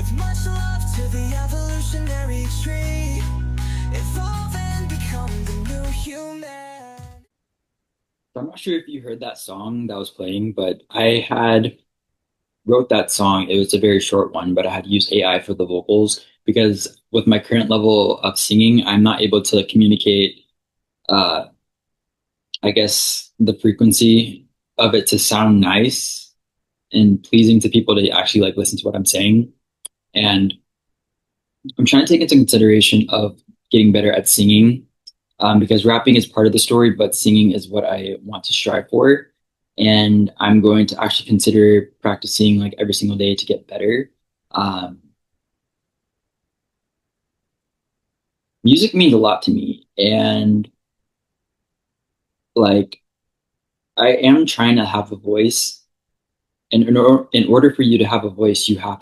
With much love to the evolutionary tree, evolve and become the new human. I'm not sure if you heard that song that was playing, but I had wrote that song. It was a very short one, but I had used AI for the vocals because with my current level of singing, I'm not able to communicate, uh, I guess, the frequency of it to sound nice and pleasing to people to actually like listen to what I'm saying. And I'm trying to take into consideration of getting better at singing because rapping is part of the story, but singing is what I want to strive for. And I'm going to actually consider practicing like every single day to get better. Um, Music means a lot to me, and like I am trying to have a voice. And in order for you to have a voice, you have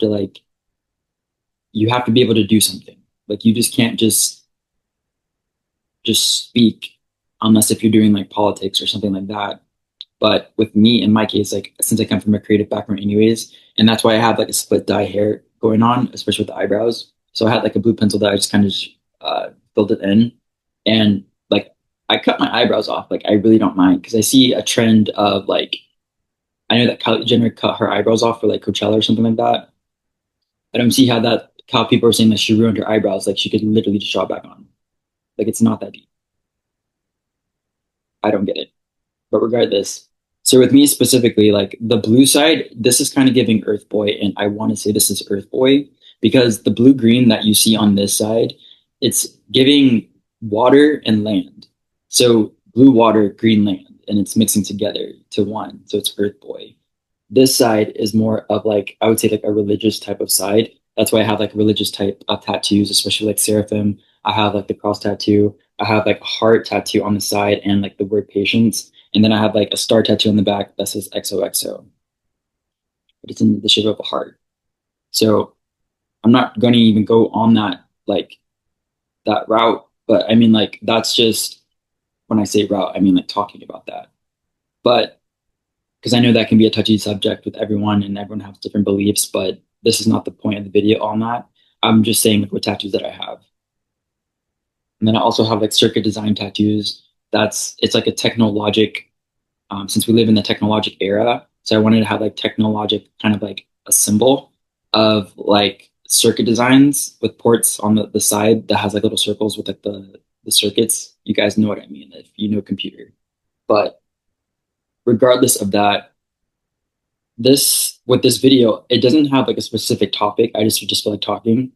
to be able to do something. Like you just can't just speak unless if you're doing like politics or something like that. But with me, in my case, like since I come from a creative background anyways, and that's why I have like a split dye hair going on, especially with the eyebrows. So I had like a blue pencil that I just kind of filled it in. And like I cut my eyebrows off. Like I really don't mind because I see a trend of like I know that Kylie Jenner cut her eyebrows off for like Coachella or something like that. I don't see how people are saying that she ruined her eyebrows. Like she could literally just draw it back on. Like it's not that deep. I don't get it. But regardless, so with me specifically, like the blue side, this is kind of giving Earth Boy, and I want to say this is Earth Boy because the blue green that you see on this side, it's giving water and land. So blue water, green land, and it's mixing together to one. So it's Earth Boy. This side is more of like I would say like a religious type of side. That's why I have like religious type of tattoos, especially like seraphim. I have like the cross tattoo. I have like a heart tattoo on the side and like the word patience. And then I have like a star tattoo on the back that says XOXO, but it's in the shape of a heart. So I'm not going to even go on that route. But I mean, like, that's just when I say route, I mean like talking about that. But because I know that can be a touchy subject with everyone and everyone has different beliefs, but this is not the point of the video on that. I'm just saying like what tattoos that I have. And then I also have like circuit design tattoos. It's like a technologic since we live in the technologic era. So I wanted to have like technologic kind of like a symbol of like circuit designs with ports on the side that has like little circles with like the circuits. You guys know what I mean if you know computer. But regardless of that, this with this video, it doesn't have like a specific topic. I just feel like talking.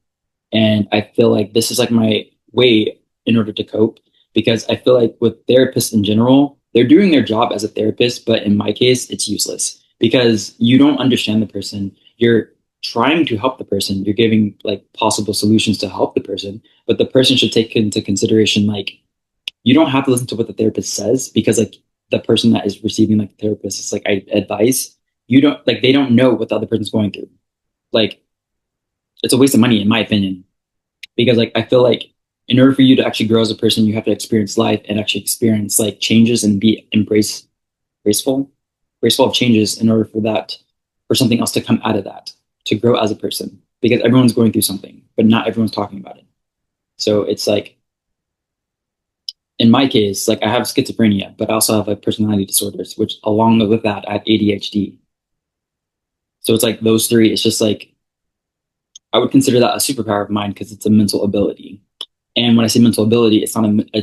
And I feel like this is like my way in order to cope because I feel like with therapists in general, they're doing their job as a therapist, but in my case, it's useless because you don't understand the person. You're trying to help the person. You're giving like possible solutions to help the person, but the person should take into consideration like you don't have to listen to what the therapist says because like the person that is receiving like the therapist is like advice. You don't like they don't know what the other person's going through. Like it's a waste of money in my opinion because like I feel like in order for you to actually grow as a person, you have to experience life and actually experience like changes and be graceful, graceful of changes in order for something else to come out of that to grow as a person because everyone's going through something, but not everyone's talking about it. So it's like in my case, like I have schizophrenia, but I also have like personality disorders, which along with that, I have ADHD. So it's like those three. It's just like I would consider that a superpower of mine because it's a mental ability. And when I say mental ability, it's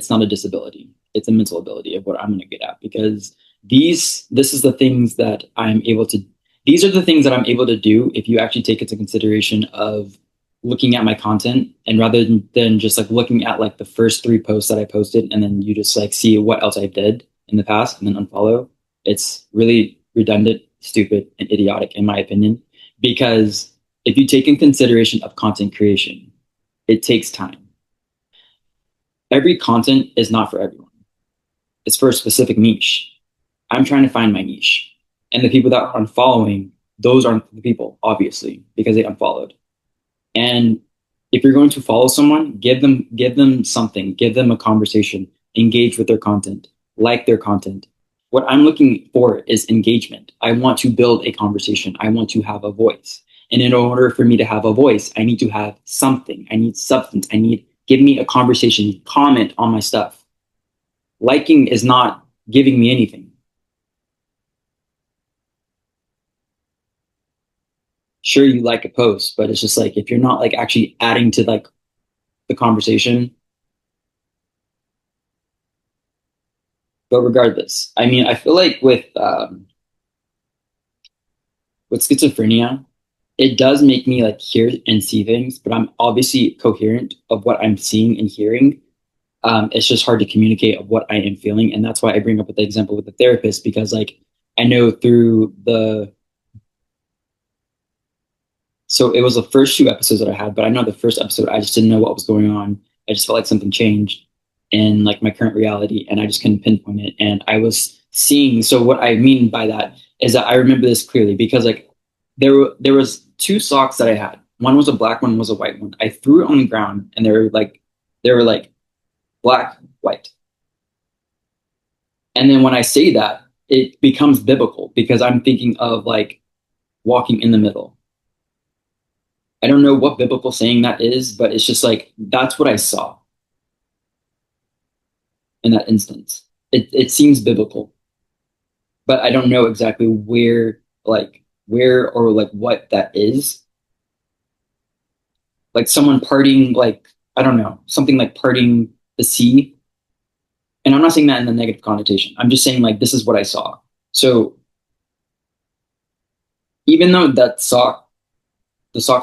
not a disability. It's a mental ability of what I'm going to get at because this is the things that I'm able to. These are the things that I'm able to do if you actually take into consideration of looking at my content and rather than just like looking at like the first three posts that I posted and then you just like see what else I did in the past and then unfollow. It's really redundant, stupid, and idiotic in my opinion because if you take in consideration of content creation, it takes time. Every content is not for everyone. It's for a specific niche. I'm trying to find my niche. And the people that are unfollowing, those aren't the people, obviously, because they unfollowed. And if you're going to follow someone, give them something, give them a conversation, engage with their content, like their content. What I'm looking for is engagement. I want to build a conversation. I want to have a voice. And in order for me to have a voice, I need to have something. I need substance. I need give me a conversation, comment on my stuff. Liking is not giving me anything. Sure, you like a post, but it's just like if you're not like actually adding to like the conversation. But regardless, I mean, I feel like with schizophrenia, it does make me like hear and see things, but I'm obviously coherent of what I'm seeing and hearing. It's just hard to communicate of what I am feeling, and that's why I bring up with the example with the therapist because like I know through the so it was the first two episodes that I had, but I know the first episode I just didn't know what was going on. I just felt like something changed in like my current reality, and I just couldn't pinpoint it. And I was seeing. So what I mean by that is that I remember this clearly because like there was two socks that I had. One was a black one, was a white one. I threw it on the ground, and they were like black, white. And then when I say that, it becomes biblical because I'm thinking of like walking in the middle. I don't know what biblical saying that is, but it's just like that's what I saw in that instance. It seems biblical, but I don't know exactly where or like what that is. Like someone parting like I don't know, something like parting the sea. And I'm not saying that in the negative connotation. I'm just saying like this is what I saw. So even though the socks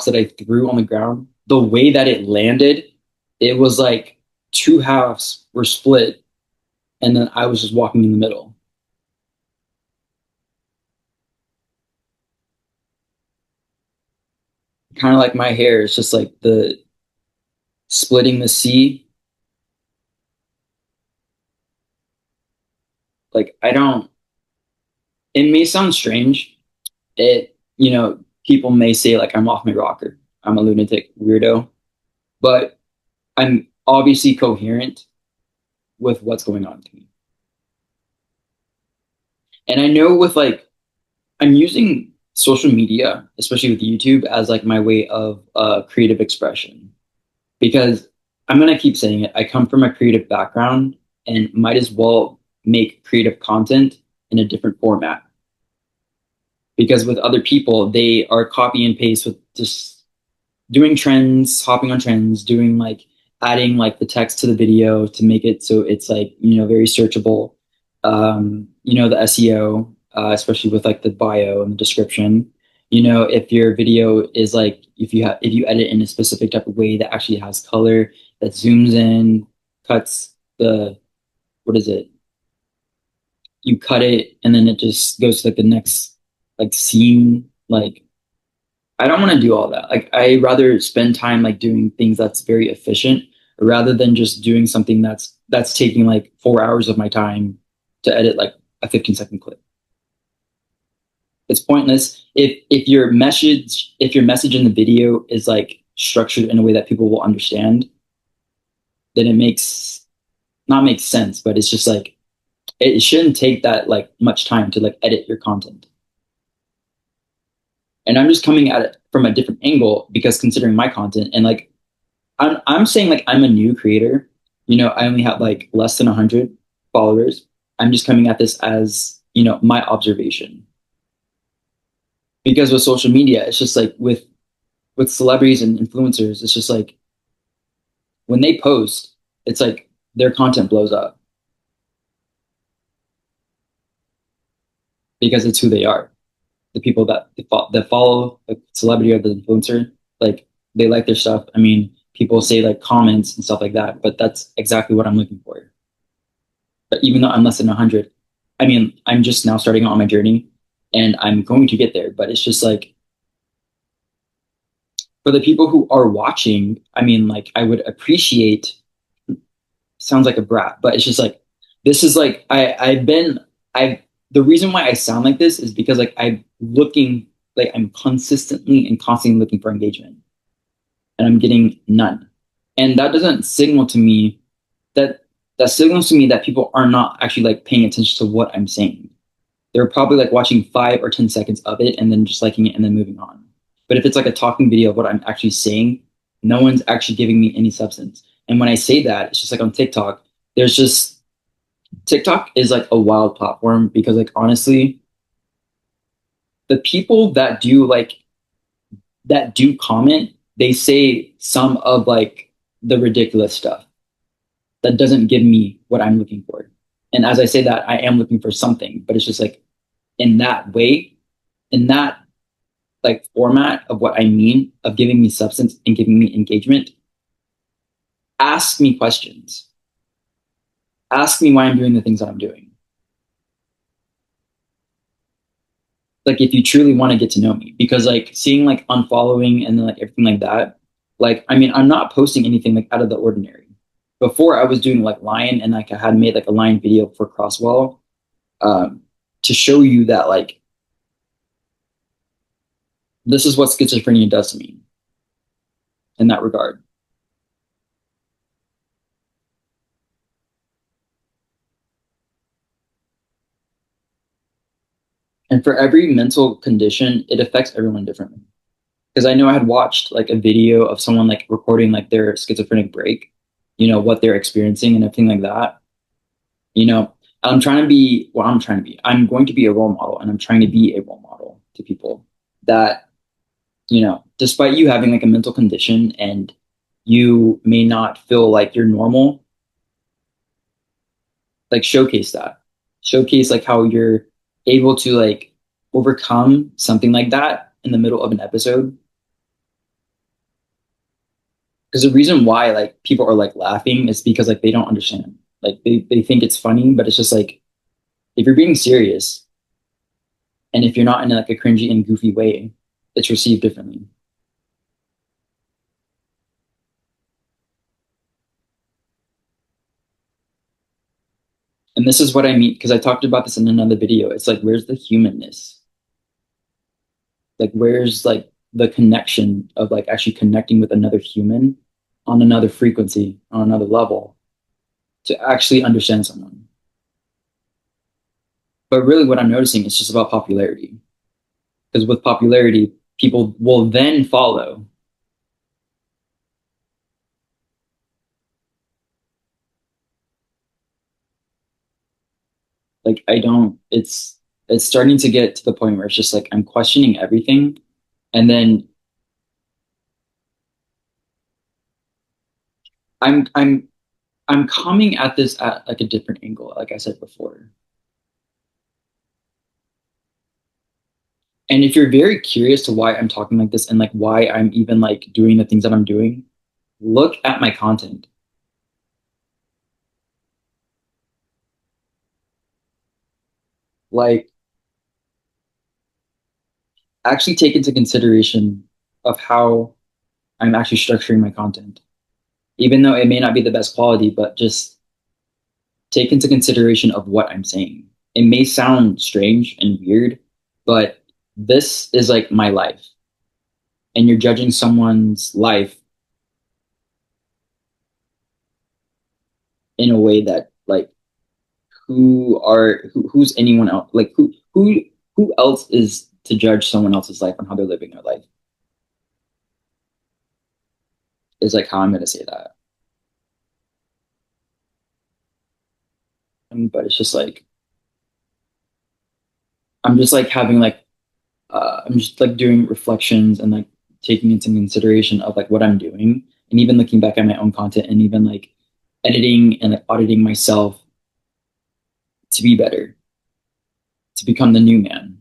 that I threw on the ground, the way that it landed, it was like two halves were split, and then I was just walking in the middle. Kind of like my hair, it's just like the splitting the sea. Like I don't. It may sound strange. People may say like I'm off my rocker. I'm a lunatic weirdo, but I'm obviously coherent with what's going on to me. And I know with like I'm using social media, especially with YouTube, as like my way of creative expression because I'm gonna keep saying it. I come from a creative background and might as well make creative content in a different format because with other people they are copy and paste with just doing trends, hopping on trends, doing like adding like the text to the video to make it so it's like very searchable. The SEO, especially with like the bio and the description. If your video is like if you edit in a specific type of way that actually has color that zooms in, cuts the what is it? You cut it and then it just goes to like the next like scene. Like I don't want to do all that. Like I rather spend time like doing things that's very efficient rather than just doing something that's taking like 4 hours of my time to edit like a 15-second clip. It's pointless if your message in the video is like structured in a way that people will understand, then it makes not make sense, but it's just like it shouldn't take that like much time to like edit your content. And I'm just coming at it from a different angle because considering my content and like I'm saying like I'm a new creator. I only have like less than 100 followers. I'm just coming at this as my observation because with social media, it's just like with celebrities and influencers, it's just like when they post, it's like their content blows up because it's who they are. The people that follow the celebrity or the influencer, like they like their stuff. I mean, people say like comments and stuff like that, but that's exactly what I'm looking for. But even though I'm less than 100, I mean, I'm just now starting on my journey and I'm going to get there. But it's just like for the people who are watching, I mean, like I would appreciate, sounds like a brat, but it's just like, this is like, the reason why I sound like this is because like I'm consistently and constantly looking for engagement and I'm getting none. And that doesn't signal to me that that signals to me that people are not actually like paying attention to what I'm saying. They're probably like watching 5 or 10 seconds of it and then just liking it and then moving on. But if it's like a talking video of what I'm actually saying, no one's actually giving me any substance. And when I say that, it's just like on TikTok, there's just TikTok is like a wild platform because like honestly, the people that do comment, they say some of like the ridiculous stuff that doesn't give me what I'm looking for. And as I say that, I am looking for something, but it's just like in that way, in that like format of what I mean of giving me substance and giving me engagement, ask me questions. Ask me why I'm doing the things that I'm doing. Like if you truly want to get to know me, because like seeing like unfollowing and then like everything like that, like I mean, I'm not posting anything like out of the ordinary. Before I was doing like lion and like I had made like a lion video for Crosswell um, to show you that like this is what schizophrenia does to me in that regard. And for every mental condition, it affects everyone differently. Because I know I had watched like a video of someone like recording like their schizophrenic break, what they're experiencing and everything like that. You know, I'm trying to be, well, I'm trying to be, I'm going to be a role model and I'm trying to be a role model to people that, despite you having like a mental condition and you may not feel like you're normal, like showcase that. Showcase like how you're able to like overcome something like that in the middle of an episode. Because the reason why like people are like laughing is because like they don't understand. Like they think it's funny, but it's just like if you're being serious and if you're not in like a cringy and goofy way, it's received differently. And this is what I mean because I talked about this in another video. It's like where's the humanness? Like where's like the connection of like actually connecting with another human on another frequency, on another level to actually understand someone. But really what I'm noticing is just about popularity. Because with popularity, people will then follow. Like I don't it's starting to get to the point where it's just like I'm questioning everything and then I'm I'm I'm coming at this at like a different angle, like I said before. And if you're very curious to why I'm talking like this and like why I'm even like doing the things that I'm doing, look at my content. Like actually take into consideration of how I'm actually structuring my content. Even though it may not be the best quality, but just take into consideration of what I'm saying. It may sound strange and weird, but this is like my life. And you're judging someone's life in a way that like who's anyone else like who else is to judge someone else's life on how they're living their life is like how I'm gonna say that. But it's just like I'm just like having like I'm just like doing reflections and like taking into consideration of like what I'm doing and even looking back at my own content and even like editing and like auditing myself to be better, to become the new man.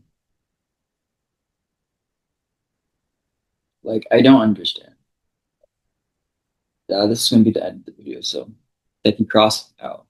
Like I don't understand. This is gonna be the end of the video, so thank you, Cross out.